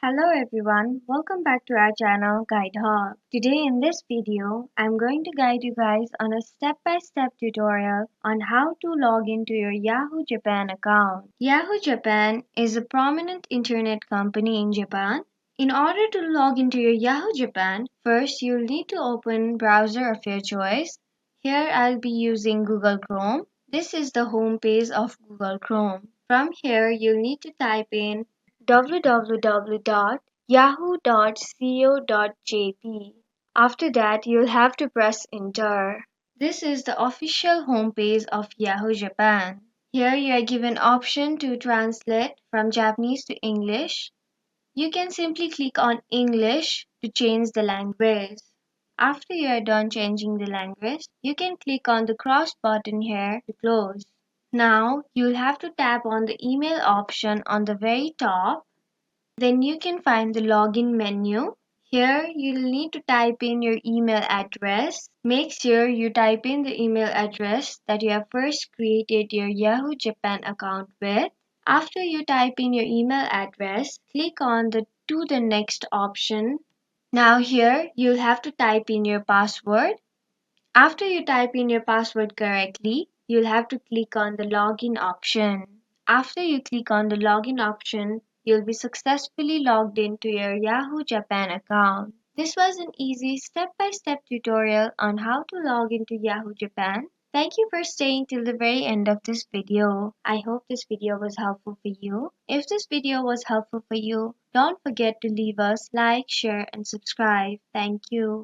Hello everyone, welcome back to our channel Guide Hub. Today in this video, I'm going to guide you guys on a step-by-step tutorial on how to log into your Yahoo Japan account. Yahoo Japan is a prominent internet company in Japan. In order to log into your Yahoo Japan, first you'll need to open browser of your choice. Here I'll be using Google Chrome. This is the home page of Google Chrome. From here, you'll need to type in www.yahoo.co.jp. After that, you'll have to press enter. This is the official homepage of Yahoo Japan. Here you are given option to translate from Japanese to English. You can simply click on English to change the language. After you are done changing the language, you can click on the cross button here to close. Now, you'll have to tap on the email option on the very top. Then you can find the login menu. Here you'll need to type in your email address. Make sure you type in the email address that you have first created your Yahoo Japan account with. After you type in your email address, click on the to the next option. Now here you'll have to type in your password. After you type in your password correctly, you'll have to click on the login option. After you click on the login option, you'll be successfully logged into your Yahoo Japan account. This was an easy step-by-step tutorial on how to log into Yahoo Japan. Thank you for staying till the very end of this video. I hope this video was helpful for you. If this video was helpful for you, don't forget to leave us like, share, and subscribe. Thank you.